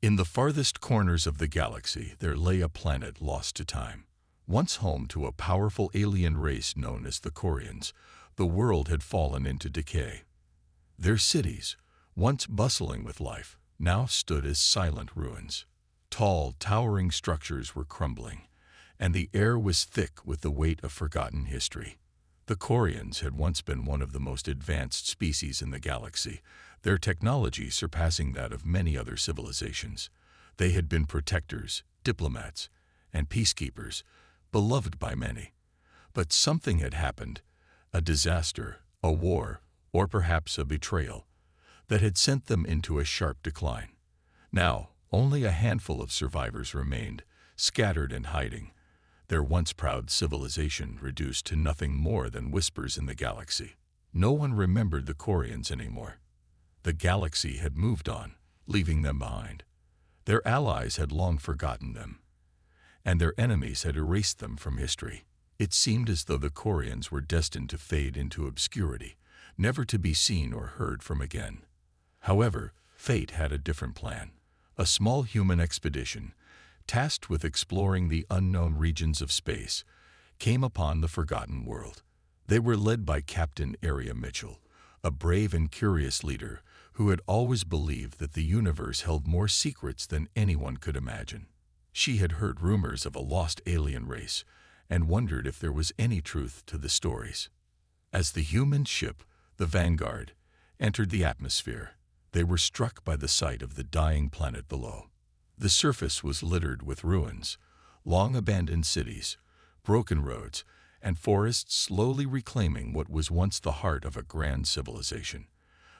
In the farthest corners of the galaxy, there lay a planet lost to time. Once home to a powerful alien race known as the Corians, the world had fallen into decay. Their cities, once bustling with life, now stood as silent ruins. Tall, towering structures were crumbling, and the air was thick with the weight of forgotten history. The Corians had once been one of the most advanced species in the galaxy, their technology surpassing that of many other civilizations. They had been protectors, diplomats, and peacekeepers, beloved by many. But something had happened, a disaster, a war, or perhaps a betrayal, that had sent them into a sharp decline. Now, only a handful of survivors remained, scattered and hiding, their once proud civilization reduced to nothing more than whispers in the galaxy. No one remembered the Corians anymore. The galaxy had moved on, leaving them behind. Their allies had long forgotten them, and their enemies had erased them from history. It seemed as though the Corians were destined to fade into obscurity, never to be seen or heard from again. However, fate had a different plan. A small human expedition, tasked with exploring the unknown regions of space, came upon the forgotten world. They were led by Captain Area Mitchell, a brave and curious leader who had always believed that the universe held more secrets than anyone could imagine. She had heard rumors of a lost alien race and wondered if there was any truth to the stories. As the human ship, the Vanguard, entered the atmosphere, they were struck by the sight of the dying planet below. The surface was littered with ruins, long-abandoned cities, broken roads, and forests slowly reclaiming what was once the heart of a grand civilization.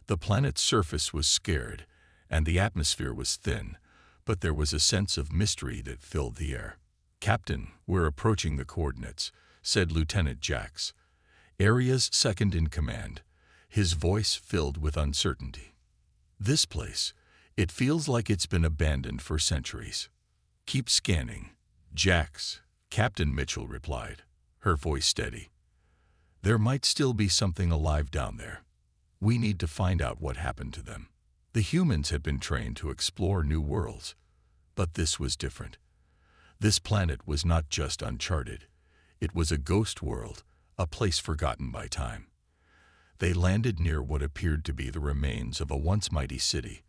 The planet's surface was scared, and the atmosphere was thin, but there was a sense of mystery that filled the air. "Captain, we're approaching the coordinates," said Lieutenant Jax, Area's second in command, his voice filled with uncertainty. "This place, it feels like it's been abandoned for centuries." "Keep scanning, Jax," Captain Mitchell replied, her voice steady. "There might still be something alive down there. We need to find out what happened to them." The humans had been trained to explore new worlds, but this was different. This planet was not just uncharted. It was a ghost world, a place forgotten by time. They landed near what appeared to be the remains of a once mighty city.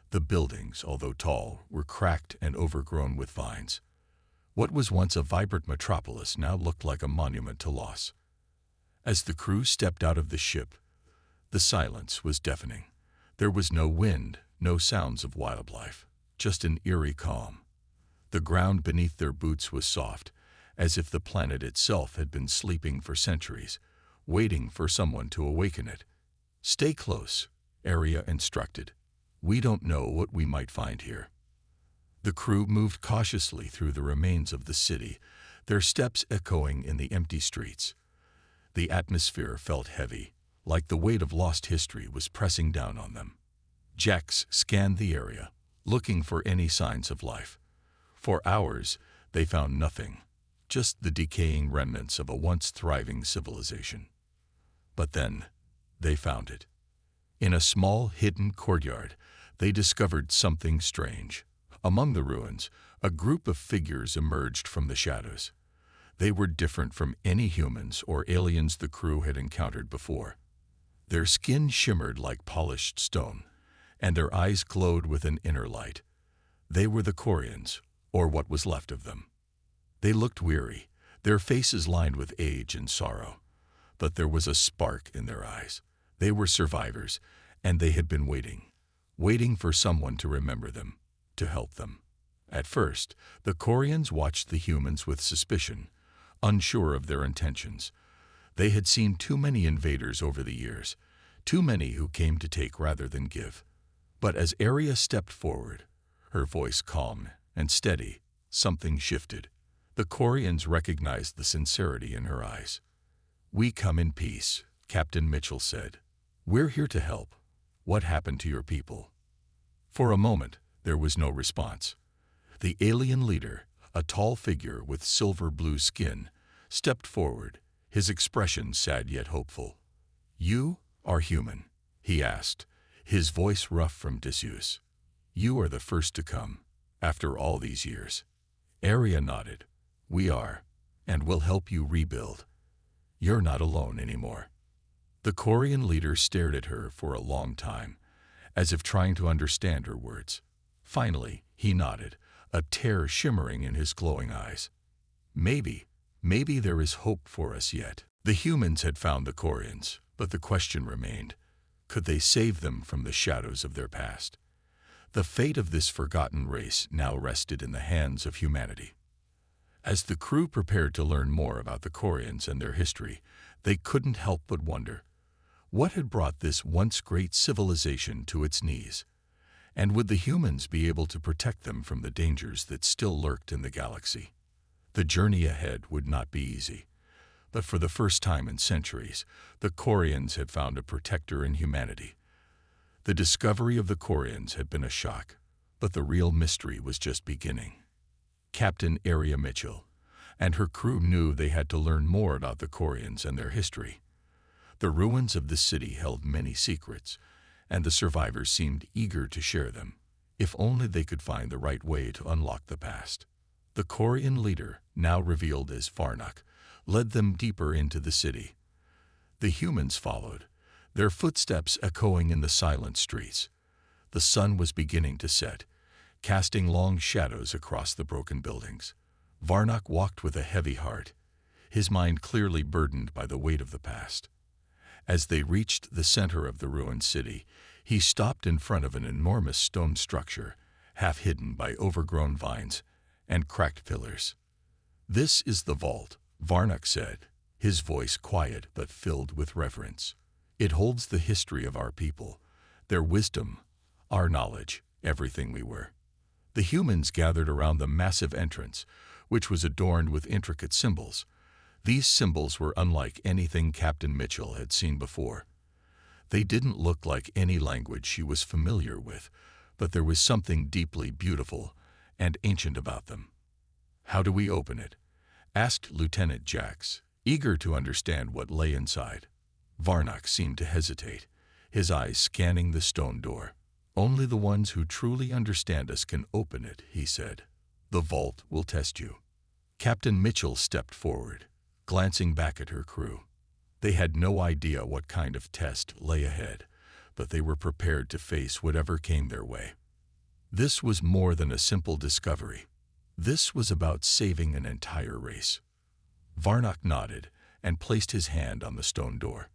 The buildings, although tall, were cracked and overgrown with vines. What was once a vibrant metropolis now looked like a monument to loss. As the crew stepped out of the ship, the silence was deafening. There was no wind, no sounds of wildlife, just an eerie calm. The ground beneath their boots was soft, as if the planet itself had been sleeping for centuries, waiting for someone to awaken it. "Stay close," Area instructed. "We don't know what we might find here." The crew moved cautiously through the remains of the city, their steps echoing in the empty streets. The atmosphere felt heavy, like the weight of lost history was pressing down on them. Jax scanned the area, looking for any signs of life. For hours, they found nothing, just the decaying remnants of a once thriving civilization. But then, they found it. In a small, hidden courtyard, they discovered something strange. Among the ruins, a group of figures emerged from the shadows. They were different from any humans or aliens the crew had encountered before. Their skin shimmered like polished stone, and their eyes glowed with an inner light. They were the Corians, or what was left of them. They looked weary, their faces lined with age and sorrow. But there was a spark in their eyes. They were survivors, and they had been waiting for someone to remember them, to help them. At first, the Corians watched the humans with suspicion, unsure of their intentions. They had seen too many invaders over the years, too many who came to take rather than give. But as Area stepped forward, her voice calm and steady, something shifted. The Corians recognized the sincerity in her eyes. "We come in peace," Captain Mitchell said. "We're here to help. What happened to your people?" For a moment, there was no response. The alien leader, a tall figure with silver-blue skin, stepped forward, his expression sad yet hopeful. "You are human?" he asked, his voice rough from disuse. You are the first to come, after all these years. Arya nodded. We are, and we'll help you rebuild. You're not alone anymore. The Quarian leader stared at her for a long time, as if trying to understand her words. Finally, he nodded, a tear shimmering in his glowing eyes. Maybe there is hope for us yet. The humans had found the Quarians, but the question remained, could they save them from the shadows of their past? The fate of this forgotten race now rested in the hands of humanity. As the crew prepared to learn more about the Quarians and their history, they couldn't help but wonder, what had brought this once great civilization to its knees? And would the humans be able to protect them from the dangers that still lurked in the galaxy? The journey ahead would not be easy, but for the first time in centuries, the Quarians had found a protector in humanity. The discovery of the Quarians had been a shock, but the real mystery was just beginning. Captain Arya Mitchell and her crew knew they had to learn more about the Quarians and their history. The ruins of the city held many secrets, and the survivors seemed eager to share them, if only they could find the right way to unlock the past. The Quarian leader, now revealed as Varnock, led them deeper into the city. The humans followed, their footsteps echoing in the silent streets. The sun was beginning to set, casting long shadows across the broken buildings. Varnock walked with a heavy heart, his mind clearly burdened by the weight of the past. As they reached the center of the ruined city, he stopped in front of an enormous stone structure, half hidden by overgrown vines and cracked pillars. This is the vault, Varnock said, his voice quiet but filled with reverence. It holds the history of our people, their wisdom, our knowledge, everything we were. The humans gathered around the massive entrance, which was adorned with intricate symbols. These symbols were unlike anything Captain Mitchell had seen before. They didn't look like any language she was familiar with, but there was something deeply beautiful and ancient about them. How do we open it? Asked Lieutenant Jax, eager to understand what lay inside. Varnock seemed to hesitate, his eyes scanning the stone door. Only the ones who truly understand us can open it, he said. The vault will test you. Captain Mitchell stepped forward, glancing back at her crew. They had no idea what kind of test lay ahead, but they were prepared to face whatever came their way. This was more than a simple discovery. This was about saving an entire race. Varnock nodded and placed his hand on the stone door.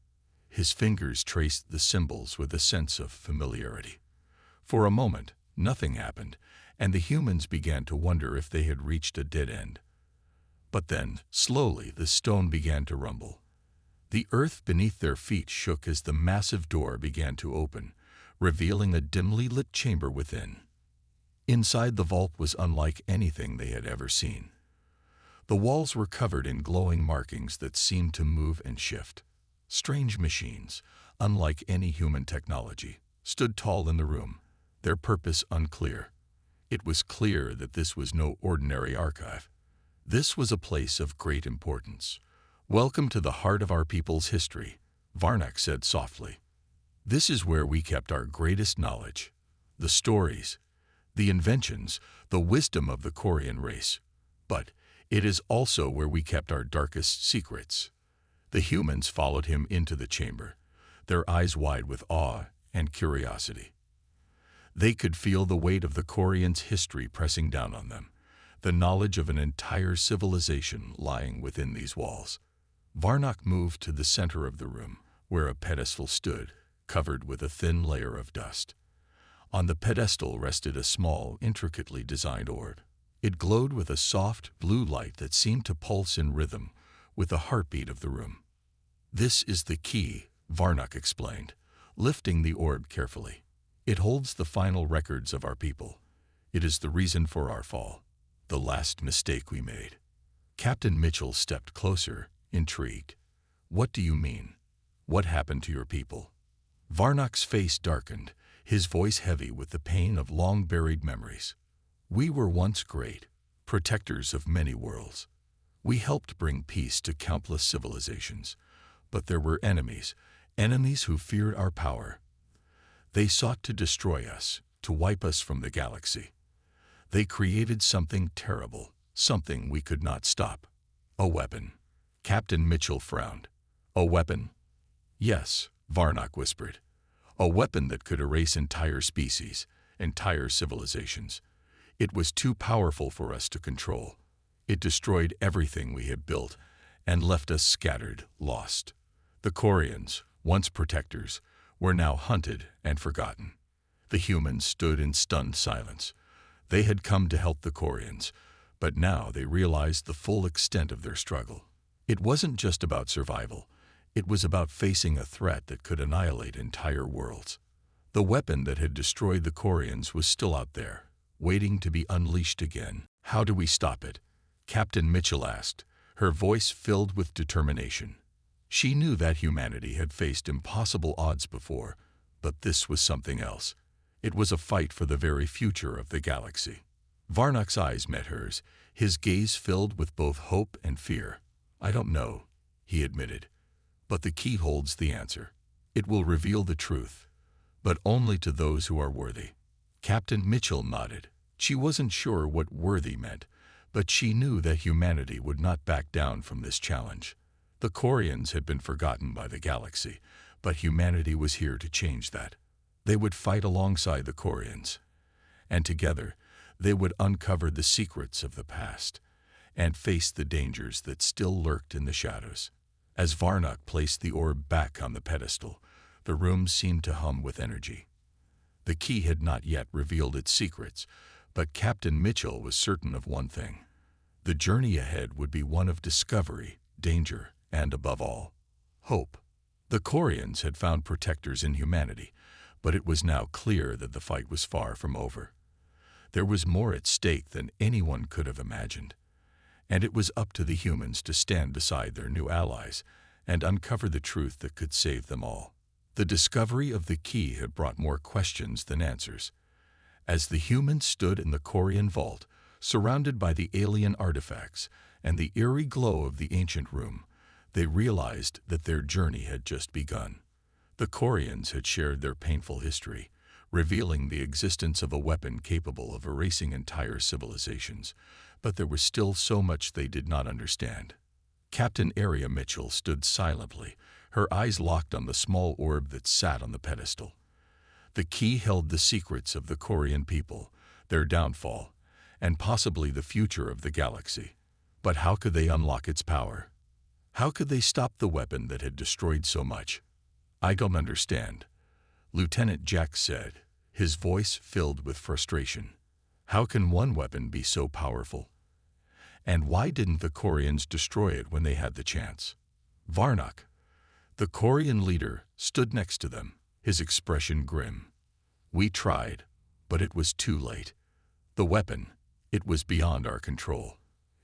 His fingers traced the symbols with a sense of familiarity. For a moment, nothing happened, and the humans began to wonder if they had reached a dead end. But then, slowly, the stone began to rumble. The earth beneath their feet shook as the massive door began to open, revealing a dimly lit chamber within. Inside the vault was unlike anything they had ever seen. The walls were covered in glowing markings that seemed to move and shift. Strange machines, unlike any human technology, stood tall in the room, their purpose unclear. It was clear that this was no ordinary archive. This was a place of great importance. Welcome to the heart of our people's history, Varnock said softly. This is where we kept our greatest knowledge, the stories, the inventions, the wisdom of the Quarian race. But it is also where we kept our darkest secrets. The humans followed him into the chamber, their eyes wide with awe and curiosity. They could feel the weight of the Quarians' history pressing down on them, the knowledge of an entire civilization lying within these walls. Varnock moved to the center of the room, where a pedestal stood, covered with a thin layer of dust. On the pedestal rested a small, intricately designed orb. It glowed with a soft, blue light that seemed to pulse in rhythm with the heartbeat of the room. This is the key, Varnock explained, lifting the orb carefully. It holds the final records of our people. It is the reason for our fall, the last mistake we made. Captain Mitchell stepped closer, intrigued. What do you mean? What happened to your people? Varnock's face darkened, his voice heavy with the pain of long-buried memories. We were once great, protectors of many worlds. We helped bring peace to countless civilizations, but there were enemies who feared our power. They sought to destroy us, to wipe us from the galaxy. They created something terrible, something we could not stop. A weapon. Captain Mitchell frowned. A weapon? Yes, Varnock whispered. A weapon that could erase entire species, entire civilizations. It was too powerful for us to control. It destroyed everything we had built and left us scattered, lost. The Corians, once protectors, were now hunted and forgotten. The humans stood in stunned silence. They had come to help the Corians, but now they realized the full extent of their struggle. It wasn't just about survival. It was about facing a threat that could annihilate entire worlds. The weapon that had destroyed the Corians was still out there, waiting to be unleashed again. How do we stop it? Captain Mitchell asked, her voice filled with determination. She knew that humanity had faced impossible odds before, but this was something else. It was a fight for the very future of the galaxy. Varnock's eyes met hers, his gaze filled with both hope and fear. I don't know, he admitted, but the key holds the answer. It will reveal the truth, but only to those who are worthy. Captain Mitchell nodded. She wasn't sure what worthy meant, but she knew that humanity would not back down from this challenge. The Corians had been forgotten by the galaxy, but humanity was here to change that. They would fight alongside the Corians, and together they would uncover the secrets of the past and face the dangers that still lurked in the shadows. As Varnock placed the orb back on the pedestal, the room seemed to hum with energy. The key had not yet revealed its secrets, but Captain Mitchell was certain of one thing. The journey ahead would be one of discovery, danger, and above all, hope. The Corians had found protectors in humanity, but it was now clear that the fight was far from over. There was more at stake than anyone could have imagined, and it was up to the humans to stand beside their new allies and uncover the truth that could save them all. The discovery of the key had brought more questions than answers. As the humans stood in the Corian vault, surrounded by the alien artifacts and the eerie glow of the ancient room, they realized that their journey had just begun. The Corians had shared their painful history, revealing the existence of a weapon capable of erasing entire civilizations, but there was still so much they did not understand. Captain Area Mitchell stood silently, her eyes locked on the small orb that sat on the pedestal. The key held the secrets of the Corian people, their downfall, and possibly the future of the galaxy. But how could they unlock its power? How could they stop the weapon that had destroyed so much? I don't understand, Lieutenant Jack said, his voice filled with frustration. How can one weapon be so powerful? And why didn't the Corians destroy it when they had the chance? Varnock, the Corian leader, stood next to them, his expression grim. We tried, but it was too late. The weapon, it was beyond our control.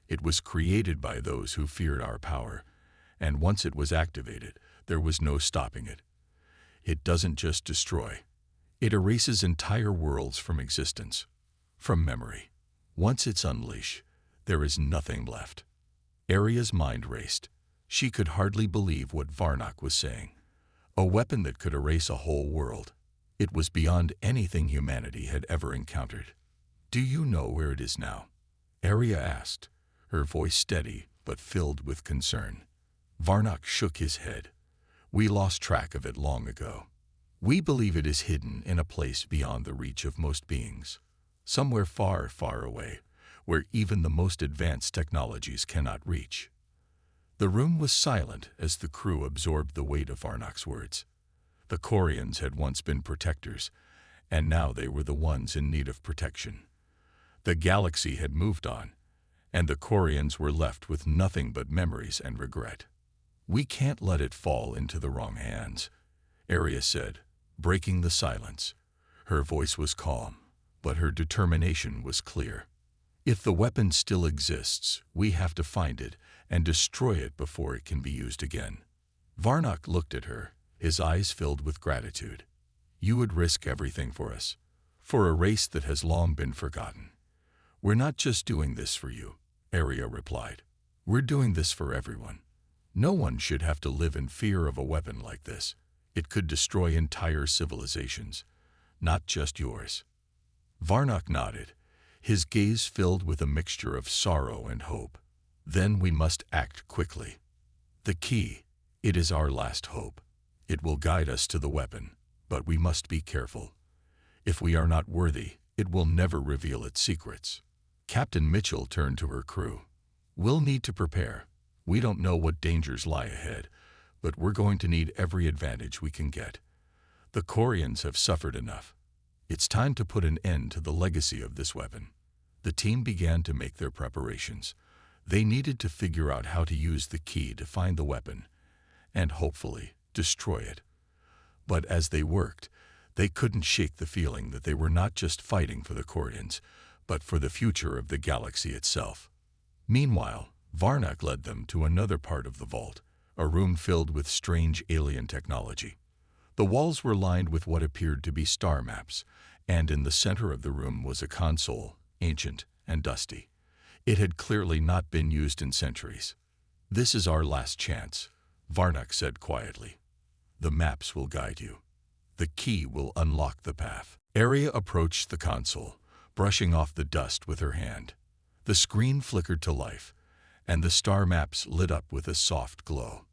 It was created by those who feared our power, and once it was activated, there was no stopping it. It doesn't just destroy. It erases entire worlds from existence, from memory. Once it's unleashed, there is nothing left. Aria's mind raced. She could hardly believe what Varnock was saying. A weapon that could erase a whole world. It was beyond anything humanity had ever encountered. Do you know where it is now? Aria asked, her voice steady but filled with concern. Varnock shook his head. We lost track of it long ago. We believe it is hidden in a place beyond the reach of most beings, somewhere far, far away, where even the most advanced technologies cannot reach. The room was silent as the crew absorbed the weight of Varnock's words. The Corians had once been protectors, and now they were the ones in need of protection. The galaxy had moved on, and the Corians were left with nothing but memories and regret. We can't let it fall into the wrong hands, Aria said, breaking the silence. Her voice was calm, but her determination was clear. If the weapon still exists, we have to find it and destroy it before it can be used again. Varnock looked at her, his eyes filled with gratitude. You would risk everything for us, for a race that has long been forgotten. We're not just doing this for you, Aria replied. We're doing this for everyone. No one should have to live in fear of a weapon like this. It could destroy entire civilizations, not just yours. Varnock nodded, his gaze filled with a mixture of sorrow and hope. Then we must act quickly. The key, it is our last hope. It will guide us to the weapon, but we must be careful. If we are not worthy, it will never reveal its secrets. Captain Mitchell turned to her crew. We'll need to prepare. We don't know what dangers lie ahead, but we're going to need every advantage we can get. The Corians have suffered enough. It's time to put an end to the legacy of this weapon. The team began to make their preparations. They needed to figure out how to use the key to find the weapon and, hopefully, destroy it. But as they worked, they couldn't shake the feeling that they were not just fighting for the Corians, but for the future of the galaxy itself. Meanwhile, Varnock led them to another part of the vault, a room filled with strange alien technology. The walls were lined with what appeared to be star maps, and in the center of the room was a console, ancient and dusty. It had clearly not been used in centuries. "This is our last chance," Varnock said quietly. "The maps will guide you. The key will unlock the path." Arya approached the console, brushing off the dust with her hand. The screen flickered to life, and the star maps lit up with a soft glow.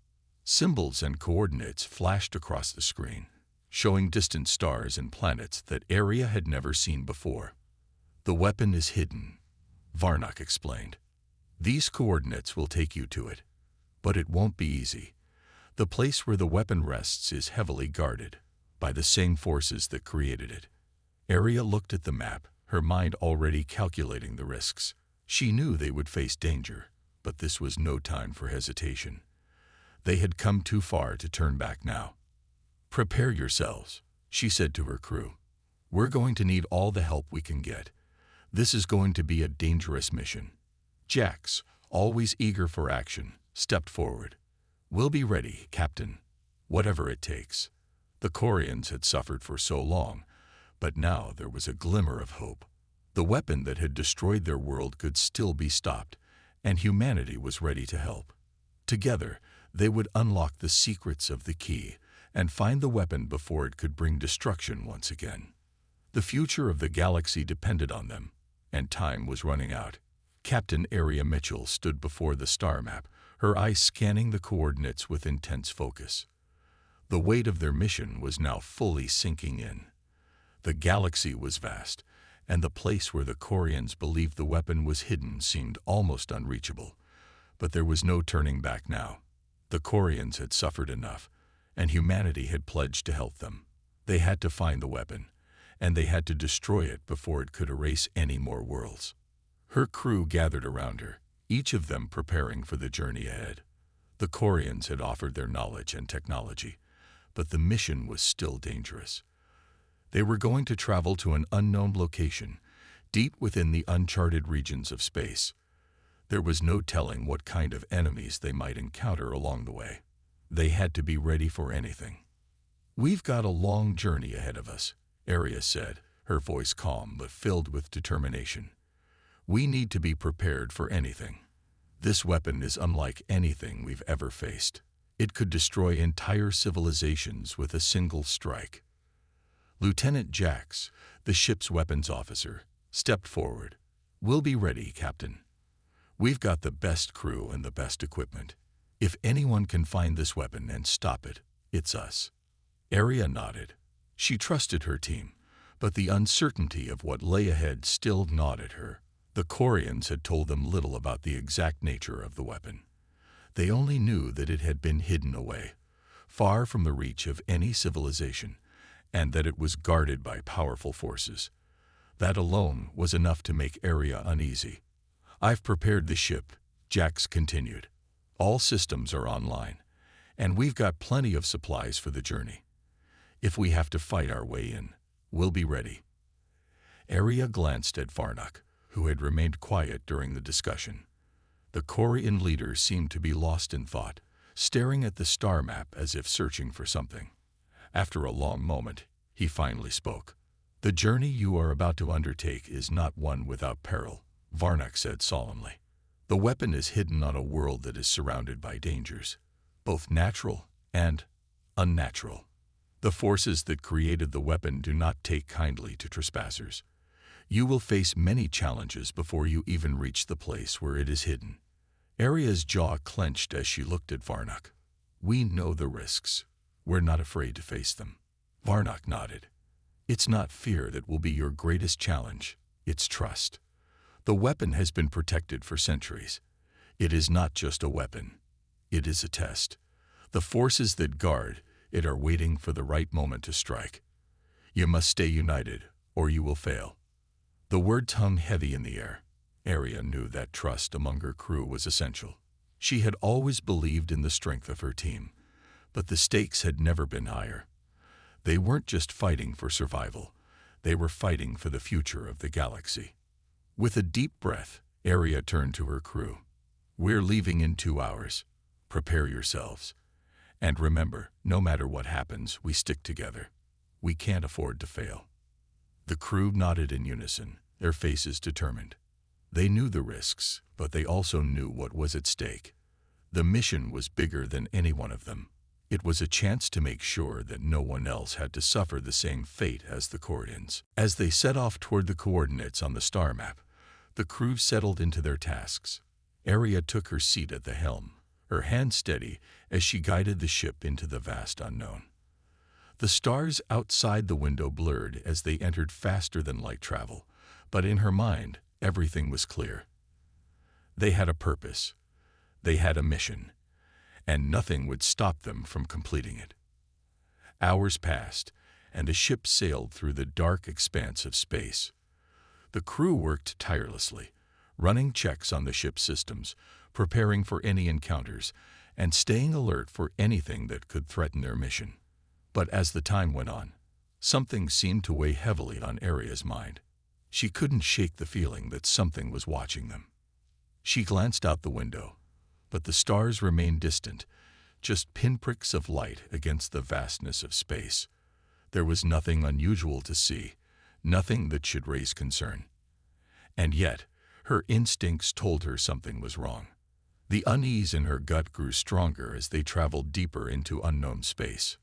Symbols and coordinates flashed across the screen, showing distant stars and planets that Arya had never seen before. "The weapon is hidden," Varnock explained. "These coordinates will take you to it, but it won't be easy. The place where the weapon rests is heavily guarded by the same forces that created it." Arya looked at the map, her mind already calculating the risks. She knew they would face danger, but this was no time for hesitation. They had come too far to turn back now. "Prepare yourselves," she said to her crew. "We're going to need all the help we can get. This is going to be a dangerous mission." Jax, always eager for action, stepped forward. "We'll be ready, Captain, whatever it takes." The Corians had suffered for so long, but now there was a glimmer of hope. The weapon that had destroyed their world could still be stopped, and humanity was ready to help. Together, they would unlock the secrets of the key and find the weapon before it could bring destruction once again. The future of the galaxy depended on them, and time was running out. Captain Arya Mitchell stood before the star map, her eyes scanning the coordinates with intense focus. The weight of their mission was now fully sinking in. The galaxy was vast, and the place where the Corians believed the weapon was hidden seemed almost unreachable. But there was no turning back now. The Corians had suffered enough, and humanity had pledged to help them. They had to find the weapon, and they had to destroy it before it could erase any more worlds. Her crew gathered around her, each of them preparing for the journey ahead. The Corians had offered their knowledge and technology, but the mission was still dangerous. They were going to travel to an unknown location, deep within the uncharted regions of space. There was no telling what kind of enemies they might encounter along the way. They had to be ready for anything. "We've got a long journey ahead of us," Arya said, her voice calm but filled with determination. "We need to be prepared for anything. This weapon is unlike anything we've ever faced. It could destroy entire civilizations with a single strike." Lieutenant Jax, the ship's weapons officer, stepped forward. "We'll be ready, Captain. We've got the best crew and the best equipment. If anyone can find this weapon and stop it, it's us." Arya nodded. She trusted her team, but the uncertainty of what lay ahead still gnawed at her. The Corians had told them little about the exact nature of the weapon. They only knew that it had been hidden away, far from the reach of any civilization, and that it was guarded by powerful forces. That alone was enough to make Arya uneasy. "I've prepared the ship," Jax continued. "All systems are online, and we've got plenty of supplies for the journey. If we have to fight our way in, we'll be ready." Arya glanced at Varnock, who had remained quiet during the discussion. The Corian leader seemed to be lost in thought, staring at the star map as if searching for something. After a long moment, he finally spoke. "The journey you are about to undertake is not one without peril," Varnock said solemnly. "The weapon is hidden on a world that is surrounded by dangers, both natural and unnatural. The forces that created the weapon do not take kindly to trespassers. You will face many challenges before you even reach the place where it is hidden. Aria's jaw clenched as she looked at Varnock. We know the risks. We're not afraid to face them. Varnock nodded. It's not fear that will be your greatest challenge. It's trust. The weapon has been protected for centuries. It is not just a weapon. It is a test. The forces that guard it are waiting for the right moment to strike. You must stay united, or you will fail. The word hung heavy in the air. Aria knew that trust among her crew was essential. She had always believed in the strength of her team, but the stakes had never been higher. They weren't just fighting for survival. They were fighting for the future of the galaxy. With a deep breath, Aria turned to her crew. We're leaving in 2 hours. Prepare yourselves. And remember, no matter what happens, we stick together. We can't afford to fail. The crew nodded in unison, their faces determined. They knew the risks, but they also knew what was at stake. The mission was bigger than any one of them. It was a chance to make sure that no one else had to suffer the same fate as the Corians. As they set off toward the coordinates on the star map, the crew settled into their tasks. Aria took her seat at the helm, her hand steady as she guided the ship into the vast unknown. The stars outside the window blurred as they entered faster than light travel, but in her mind, everything was clear. They had a purpose. They had a mission, and nothing would stop them from completing it. Hours passed, and the ship sailed through the dark expanse of space. The crew worked tirelessly, running checks on the ship's systems, preparing for any encounters, and staying alert for anything that could threaten their mission. But as the time went on, something seemed to weigh heavily on Aria's mind. She couldn't shake the feeling that something was watching them. She glanced out the window, but the stars remained distant, just pinpricks of light against the vastness of space. There was nothing unusual to see, nothing that should raise concern. And yet, her instincts told her something was wrong. The unease in her gut grew stronger as they traveled deeper into unknown space.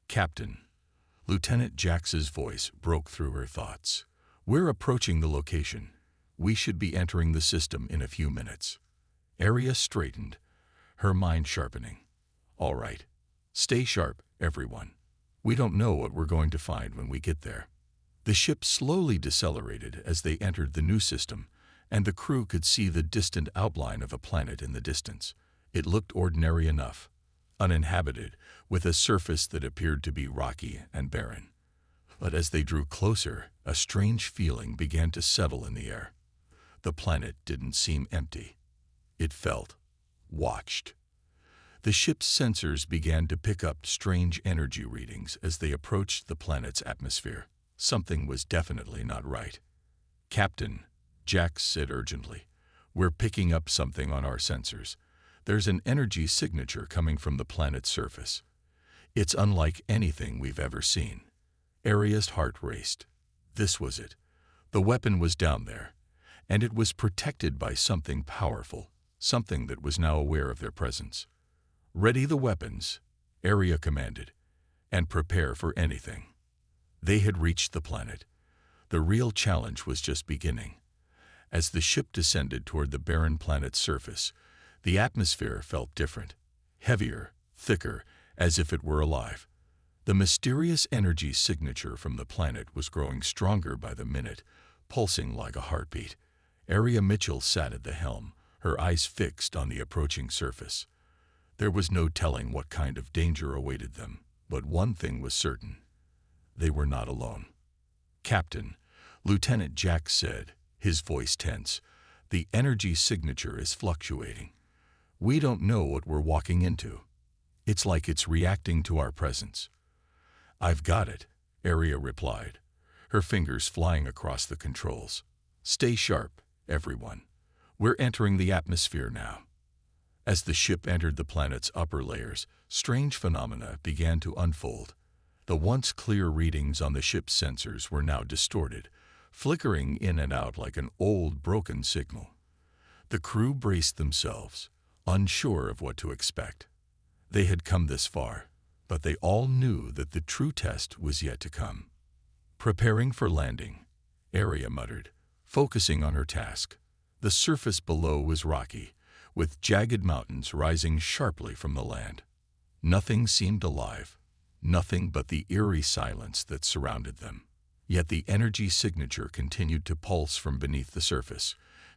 Captain, Lieutenant Jax's voice broke through her thoughts. We're approaching the location. We should be entering the system in a few minutes. Aria straightened, her mind sharpening. All right. Stay sharp, everyone. We don't know what we're going to find when we get there. The ship slowly decelerated as they entered the new system, and the crew could see the distant outline of a planet in the distance. It looked ordinary enough, uninhabited, with a surface that appeared to be rocky and barren. But as they drew closer, a strange feeling began to settle in the air. The planet didn't seem empty. It felt watched. The ship's sensors began to pick up strange energy readings as they approached the planet's atmosphere. Something was definitely not right. Captain, Jax said urgently, we're picking up something on our sensors. There's an energy signature coming from the planet's surface. It's unlike anything we've ever seen. Aria's heart raced. This was it. The weapon was down there, and it was protected by something powerful, something that was now aware of their presence. Ready the weapons, Aria commanded, and prepare for anything. They had reached the planet. The real challenge was just beginning. As the ship descended toward the barren planet's surface, the atmosphere felt different, heavier, thicker, as if it were alive. The mysterious energy signature from the planet was growing stronger by the minute, pulsing like a heartbeat. Aria Mitchell sat at the helm, her eyes fixed on the approaching surface. There was no telling what kind of danger awaited them, but one thing was certain. They were not alone. Captain, Lieutenant Jax said, his voice tense, the energy signature is fluctuating. We don't know what we're walking into. It's like it's reacting to our presence. I've got it, Aria replied, her fingers flying across the controls. Stay sharp, everyone. We're entering the atmosphere now. As the ship entered the planet's upper layers, strange phenomena began to unfold. The once clear readings on the ship's sensors were now distorted, flickering in and out like an old broken signal. The crew braced themselves, unsure of what to expect. They had come this far, but they all knew that the true test was yet to come. Preparing for landing, Arya muttered, focusing on her task. The surface below was rocky, with jagged mountains rising sharply from the land. Nothing seemed alive, nothing but the eerie silence that surrounded them. Yet the energy signature continued to pulse from beneath the surface,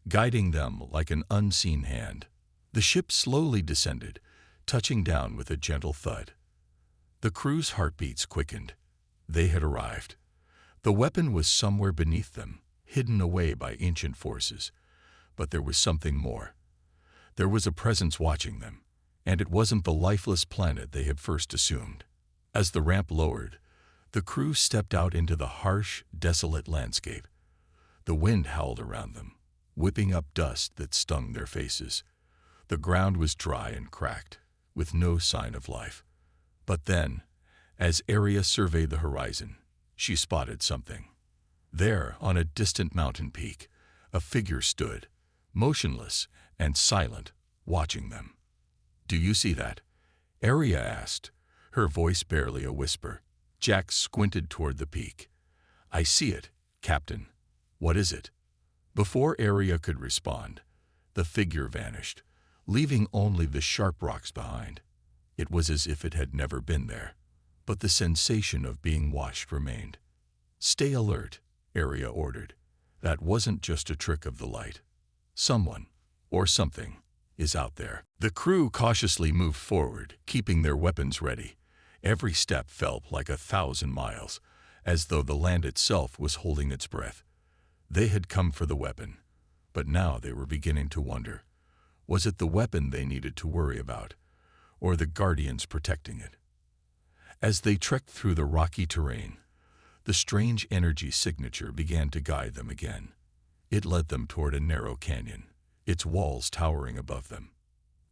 guiding them like an unseen hand. The ship slowly descended, touching down with a gentle thud. The crew's heartbeats quickened. They had arrived. The weapon was somewhere beneath them, hidden away by ancient forces. But there was something more. There was a presence watching them, and it wasn't the lifeless planet they had first assumed. As the ramp lowered, the crew stepped out into the harsh, desolate landscape. The wind howled around them, whipping up dust that stung their faces. The ground was dry and cracked, with no sign of life. But then, as Arya surveyed the horizon, she spotted something. There, on a distant mountain peak, a figure stood, motionless and silent, watching them. "Do you see that?" Arya asked, her voice barely a whisper. Jack squinted toward the peak. "I see it, Captain. What is it?" Before Arya could respond, the figure vanished, leaving only the sharp rocks behind. It was as if it had never been there, but the sensation of being watched remained. "Stay alert," Arya ordered. "That wasn't just a trick of the light. Someone, or something, is out there." The crew cautiously moved forward, keeping their weapons ready. Every step felt like 1,000 miles, as though the land itself was holding its breath. They had come for the weapon, but now they were beginning to wonder, was it the weapon they needed to worry about, or the guardians protecting it? As they trekked through the rocky terrain, the strange energy signature began to guide them again. It led them toward a narrow canyon, its walls towering above them.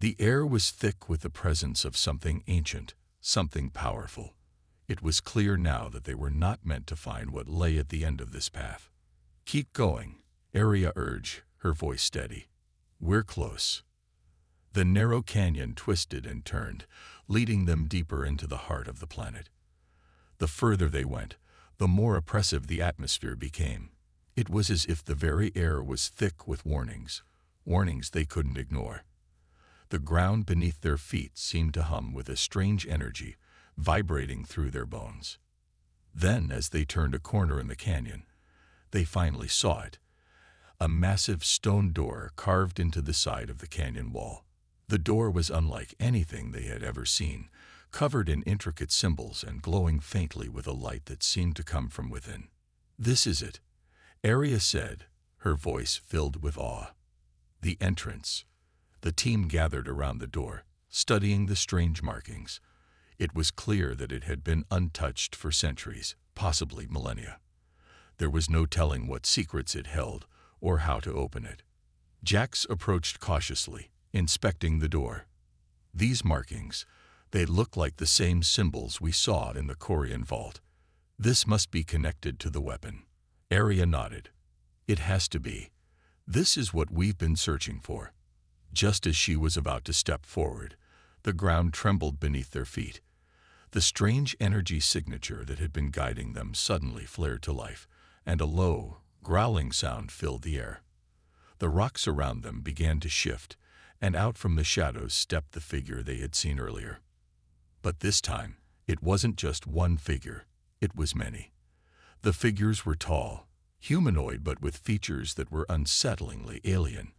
The air was thick with the presence of something ancient, something powerful. It was clear now that they were not meant to find what lay at the end of this path. "Keep going," Arya urged, her voice steady. "We're close." The narrow canyon twisted and turned, leading them deeper into the heart of the planet. The further they went, the more oppressive the atmosphere became. It was as if the very air was thick with warnings, warnings they couldn't ignore. The ground beneath their feet seemed to hum with a strange energy, vibrating through their bones. Then, as they turned a corner in the canyon, they finally saw it. A massive stone door carved into the side of the canyon wall. The door was unlike anything they had ever seen, covered in intricate symbols and glowing faintly with a light that seemed to come from within. "This is it," Arya said, her voice filled with awe. "The entrance." The team gathered around the door, studying the strange markings. It was clear that it had been untouched for centuries, possibly millennia. There was no telling what secrets it held or how to open it. Jax approached cautiously, inspecting the door. These markings, they looked like the same symbols we saw in the Corian vault. "This must be connected to the weapon." Arya nodded. "It has to be. This is what we've been searching for." Just as she was about to step forward, the ground trembled beneath their feet. The strange energy signature that had been guiding them suddenly flared to life, and a low, growling sound filled the air. The rocks around them began to shift, and out from the shadows stepped the figure they had seen earlier. But this time, it wasn't just one figure, it was many. The figures were tall, humanoid but with features that were unsettlingly alien.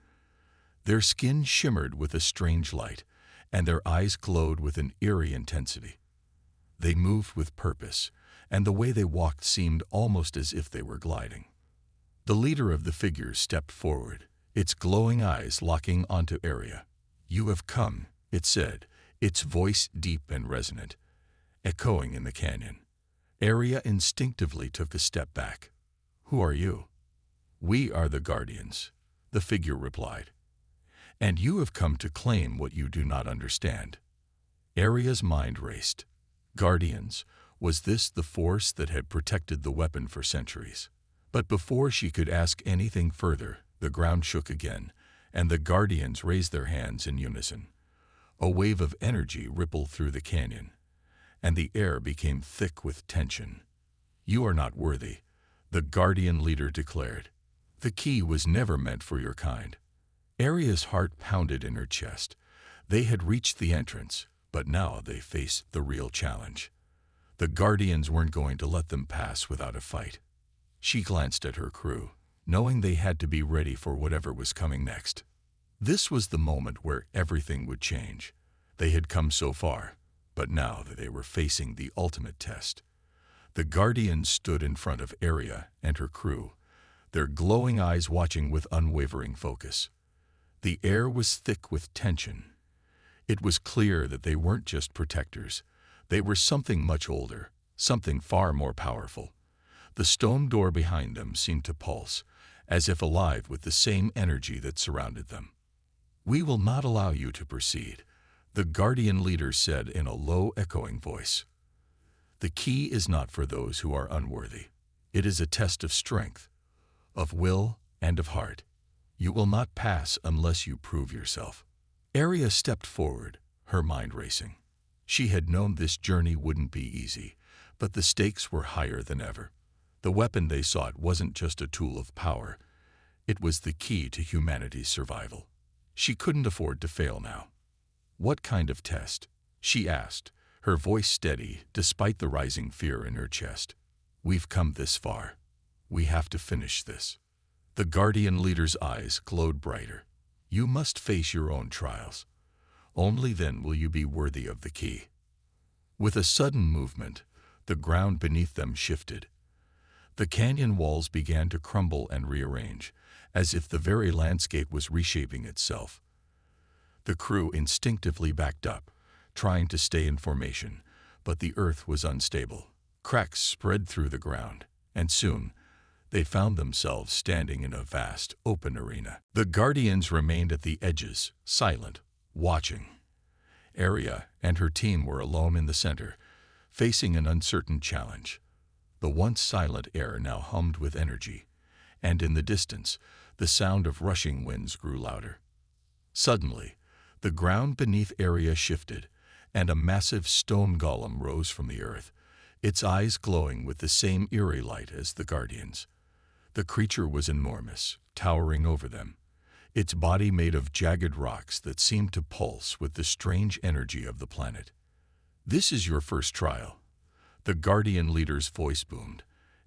Their skin shimmered with a strange light, and their eyes glowed with an eerie intensity. They moved with purpose, and the way they walked seemed almost as if they were gliding. The leader of the figures stepped forward, its glowing eyes locking onto Arya. "You have come," it said, its voice deep and resonant, echoing in the canyon. Arya instinctively took a step back. "Who are you?" "We are the Guardians," the figure replied. "And you have come to claim what you do not understand." Arya's mind raced. Guardians, was this the force that had protected the weapon for centuries? But before she could ask anything further, the ground shook again, and the Guardians raised their hands in unison. A wave of energy rippled through the canyon, and the air became thick with tension. "You are not worthy," the Guardian leader declared. The key was never meant for your kind. Arya's heart pounded in her chest. They had reached the entrance, but now they faced the real challenge. The Guardians weren't going to let them pass without a fight. She glanced at her crew, knowing they had to be ready for whatever was coming next. This was the moment where everything would change. They had come so far, but now they were facing the ultimate test. The Guardians stood in front of Arya and her crew, their glowing eyes watching with unwavering focus. The air was thick with tension. It was clear that they weren't just protectors. They were something much older, something far more powerful. The stone door behind them seemed to pulse, as if alive with the same energy that surrounded them. "We will not allow you to proceed," the Guardian leader said in a low, echoing voice. "The key is not for those who are unworthy. It is a test of strength, of will, and of heart. You will not pass unless you prove yourself." Arya stepped forward, her mind racing. She had known this journey wouldn't be easy, but the stakes were higher than ever. The weapon they sought wasn't just a tool of power. It was the key to humanity's survival. She couldn't afford to fail now. "What kind of test?" she asked, her voice steady despite the rising fear in her chest. "We've come this far. We have to finish this." The Guardian leader's eyes glowed brighter. "You must face your own trials. Only then will you be worthy of the key." With a sudden movement, the ground beneath them shifted. The canyon walls began to crumble and rearrange, as if the very landscape was reshaping itself. The crew instinctively backed up, trying to stay in formation, but the earth was unstable. Cracks spread through the ground, and soon they found themselves standing in a vast, open arena. The Guardians remained at the edges, silent, watching. Arya and her team were alone in the center, facing an uncertain challenge. The once silent air now hummed with energy, and in the distance, the sound of rushing winds grew louder. Suddenly, the ground beneath Arya shifted, and a massive stone golem rose from the earth, its eyes glowing with the same eerie light as the Guardians. The creature was enormous, towering over them, its body made of jagged rocks that seemed to pulse with the strange energy of the planet. "This is your first trial," the Guardian leader's voice boomed,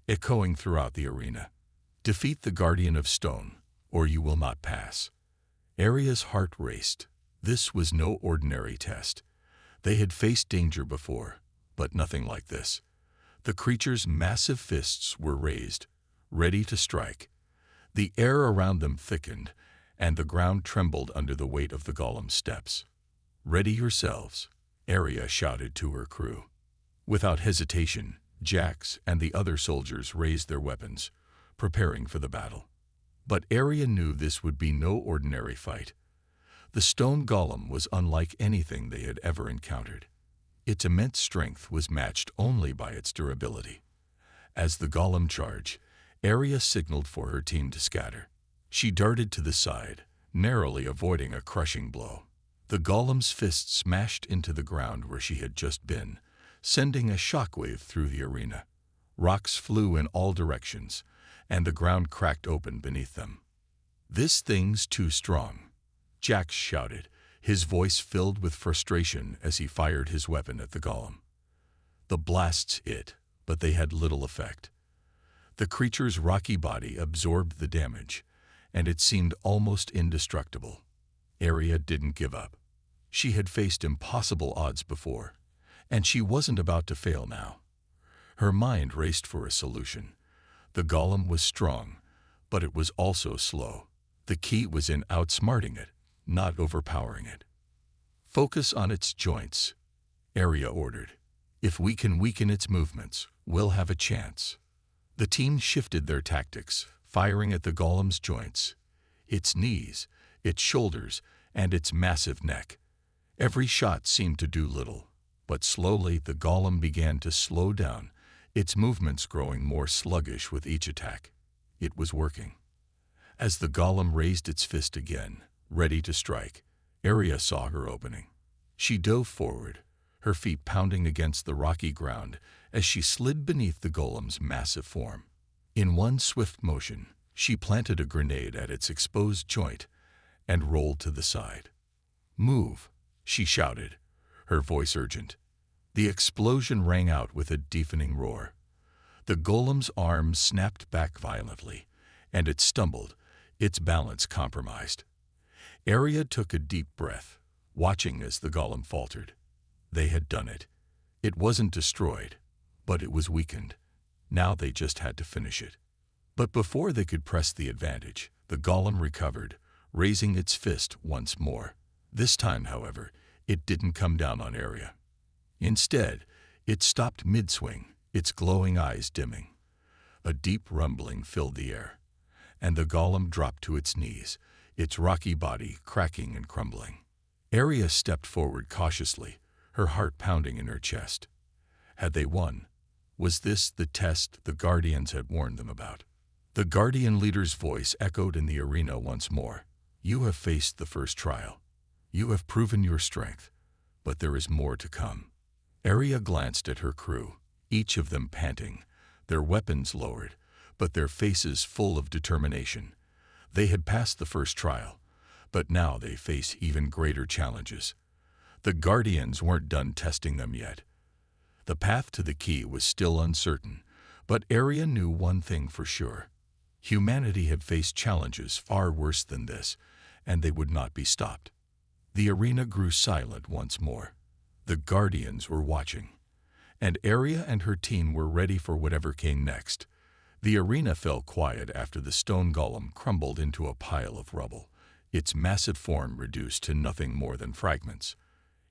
echoing throughout the arena. "Defeat the Guardian of Stone, or you will not pass." Arya's heart raced. This was no ordinary test. They had faced danger before, but nothing like this. The creature's massive fists were raised, ready to strike. The air around them thickened, and the ground trembled under the weight of the golem's steps. "Ready yourselves," Arya shouted to her crew. Without hesitation, Jax and the other soldiers raised their weapons, preparing for the battle. But Arya knew this would be no ordinary fight. The stone golem was unlike anything they had ever encountered. Its immense strength was matched only by its durability. As the golem charged, Arya signaled for her team to scatter. She darted to the side, narrowly avoiding a crushing blow. The golem's fist smashed into the ground where she had just been, sending a shockwave through the arena. Rocks flew in all directions, and the ground cracked open beneath them. "This thing's too strong," Jax shouted, his voice filled with frustration as he fired his weapon at the golem. The blasts hit, but they had little effect. The creature's rocky body absorbed the damage, and it seemed almost indestructible. Arya didn't give up. She had faced impossible odds before, and she wasn't about to fail now. Her mind raced for a solution. The golem was strong, but it was also slow. The key was in outsmarting it, not overpowering it. "Focus on its joints," Arya ordered. "If we can weaken its movements, we'll have a chance." The team shifted their tactics, firing at the golem's joints, its knees, its shoulders, and its massive neck. Every shot seemed to do little, but slowly the golem began to slow down, its movements growing more sluggish with each attack. It was working. As the golem raised its fist again, ready to strike, Arya saw her opening. She dove forward, her feet pounding against the rocky ground as she slid beneath the golem's massive form. In one swift motion, she planted a grenade at its exposed joint and rolled to the side. "Move," she shouted, her voice urgent. The explosion rang out with a deafening roar. The golem's arm snapped back violently, and it stumbled, its balance compromised. Arya took a deep breath, watching as the golem faltered. They had done it. It wasn't destroyed, but it was weakened. Now they just had to finish it. But before they could press the advantage, the golem recovered, raising its fist once more. This time, however, it didn't come down on Arya. Instead, it stopped mid-swing, its glowing eyes dimming. A deep rumbling filled the air, and the golem dropped to its knees, its rocky body cracking and crumbling. Arya stepped forward cautiously, her heart pounding in her chest. Had they won? Was this the test the Guardians had warned them about? The Guardian leader's voice echoed in the arena once more. "You have faced the first trial. You have proven your strength, but there is more to come." Arya glanced at her crew, each of them panting, their weapons lowered, but their faces full of determination. They had passed the first trial, but now they face even greater challenges. The Guardians weren't done testing them yet. The path to the key was still uncertain, but Arya knew one thing for sure. Humanity had faced challenges far worse than this, and they would not be stopped. The arena grew silent once more. The Guardians were watching, and Arya and her team were ready for whatever came next. The arena fell quiet after the stone golem crumbled into a pile of rubble, its massive form reduced to nothing more than fragments.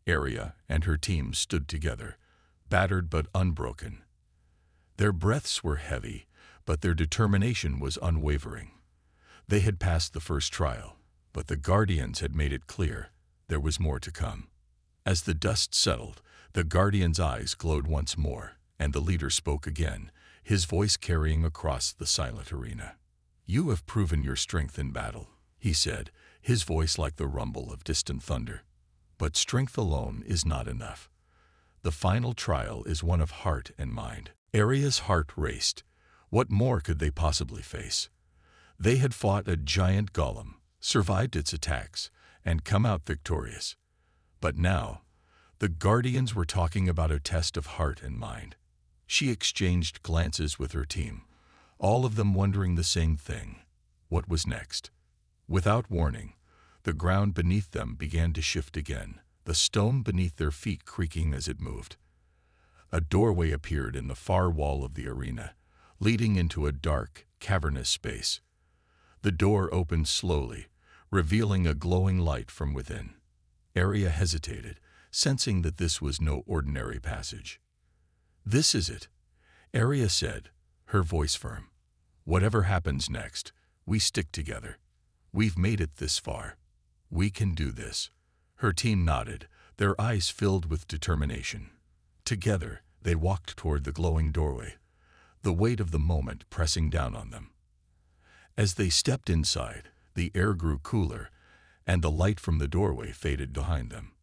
Arya and her team stood together, battered but unbroken. Their breaths were heavy, but their determination was unwavering. They had passed the first trial, but the Guardians had made it clear there was more to come. As the dust settled, the Guardian's eyes glowed once more, and the leader spoke again, his voice carrying across the silent arena. "You have proven your strength in battle," he said, his voice like the rumble of distant thunder. "But strength alone is not enough. The final trial is one of heart and mind." Arya's heart raced. What more could they possibly face? They had fought a giant golem, survived its attacks, and come out victorious. But now, the Guardians were talking about a test of heart and mind. She exchanged glances with her team, all of them wondering the same thing. What was next? Without warning, the ground beneath them began to shift again, the stone beneath their feet creaking as it moved. A doorway appeared in the far wall of the arena, leading into a dark, cavernous space. The door opened slowly, revealing a glowing light from within. Arya hesitated, sensing that this was no ordinary passage. "This is it," Arya said, her voice firm. "Whatever happens next, we stick together. We've made it this far. We can do this." Her team nodded, their eyes filled with determination. Together, they walked toward the glowing doorway, the weight of the moment pressing down on them. As they stepped inside, the air grew cooler, and the light from the doorway faded behind them.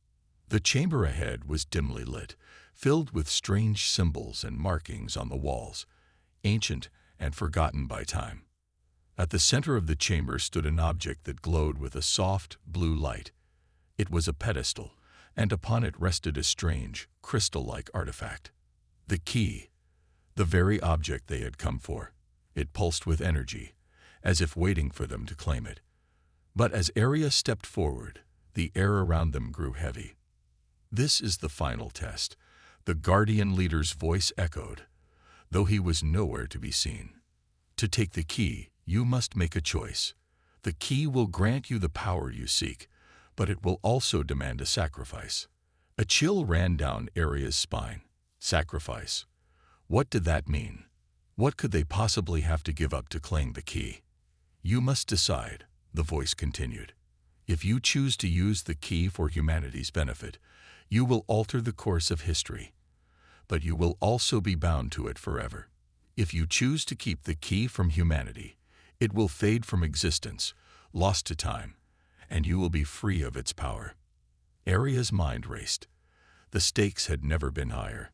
The chamber ahead was dimly lit, filled with strange symbols and markings on the walls, ancient and forgotten by time. At the center of the chamber stood an object that glowed with a soft, blue light. It was a pedestal, and upon it rested a strange, crystal-like artifact. The key, the very object they had come for. It pulsed with energy, as if waiting for them to claim it. But as Arya stepped forward, the air around them grew heavy. "This is the final test," the Guardian leader's voice echoed, though he was nowhere to be seen. "To take the key, you must make a choice. The key will grant you the power you seek, but it will also demand a sacrifice." A chill ran down Arya's spine. Sacrifice. What did that mean? What could they possibly have to give up to claim the key? "You must decide," the voice continued. "If you choose to use the key for humanity's benefit, you will alter the course of history. But you will also be bound to it forever. If you choose to keep the key from humanity, it will fade from existence, lost to time, and you will be free of its power." Arya's mind raced. The stakes had never been higher.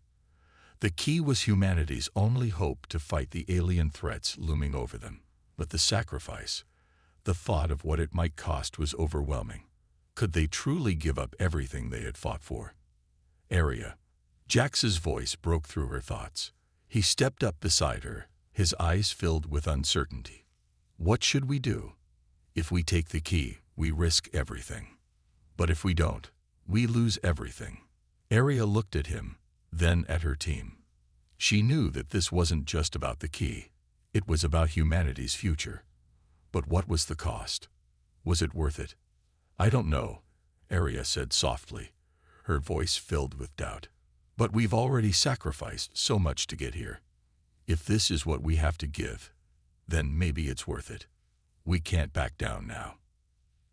The key was humanity's only hope to fight the alien threats looming over them. But the sacrifice, the thought of what it might cost was overwhelming. Could they truly give up everything they had fought for? Area. Jax's voice broke through her thoughts. He stepped up beside her, his eyes filled with uncertainty. What should we do? If we take the key, we risk everything. But if we don't, we lose everything. Area looked at him, then at her team. She knew that this wasn't just about the key. It was about humanity's future. But what was the cost? Was it worth it? I don't know, Area said softly, her voice filled with doubt. But we've already sacrificed so much to get here. If this is what we have to give, then maybe it's worth it. We can't back down now.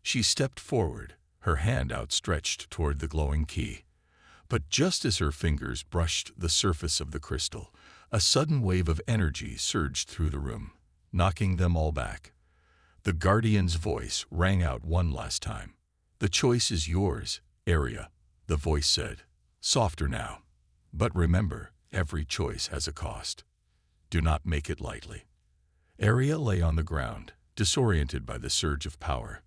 She stepped forward, her hand outstretched toward the glowing key. But just as her fingers brushed the surface of the crystal, a sudden wave of energy surged through the room, knocking them all back. The Guardian's voice rang out one last time. The choice is yours, Area, the voice said, softer now. But remember, every choice has a cost. Do not make it lightly. Area lay on the ground, disoriented by the surge of power.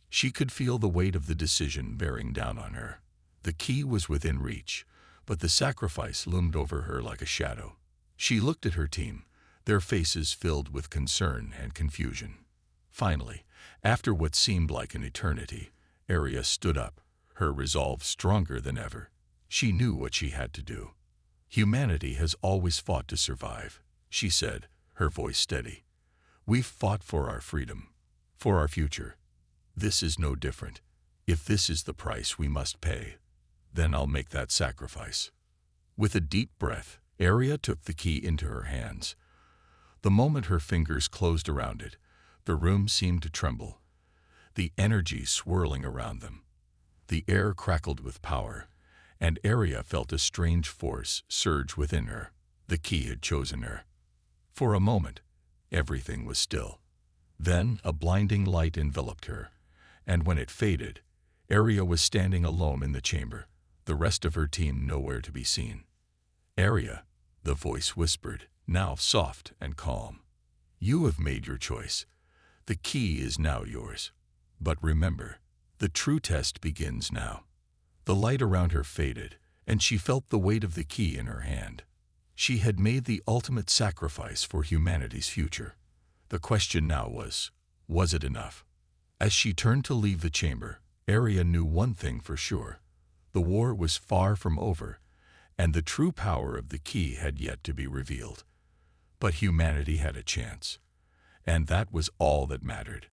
She could feel the weight of the decision bearing down on her. The key was within reach, but the sacrifice loomed over her like a shadow. She looked at her team, their faces filled with concern and confusion. Finally, after what seemed like an eternity, Area stood up, her resolve stronger than ever. She knew what she had to do. Humanity has always fought to survive, she said, her voice steady. We've fought for our freedom, for our future. This is no different. If this is the price we must pay, then I'll make that sacrifice. With a deep breath, Area took the key into her hands. The moment her fingers closed around it, the room seemed to tremble, the energy swirling around them. The air crackled with power, and Area felt a strange force surge within her. The key had chosen her. For a moment, everything was still. Then a blinding light enveloped her, and when it faded, Area was standing alone in the chamber, the rest of her team nowhere to be seen. Area, the voice whispered, now soft and calm. You have made your choice. The key is now yours. But remember, the true test begins now. The light around her faded, and she felt the weight of the key in her hand. She had made the ultimate sacrifice for humanity's future. The question now was it enough? As she turned to leave the chamber, Area knew one thing for sure. The war was far from over, and the true power of the key had yet to be revealed. But humanity had a chance, and that was all that mattered.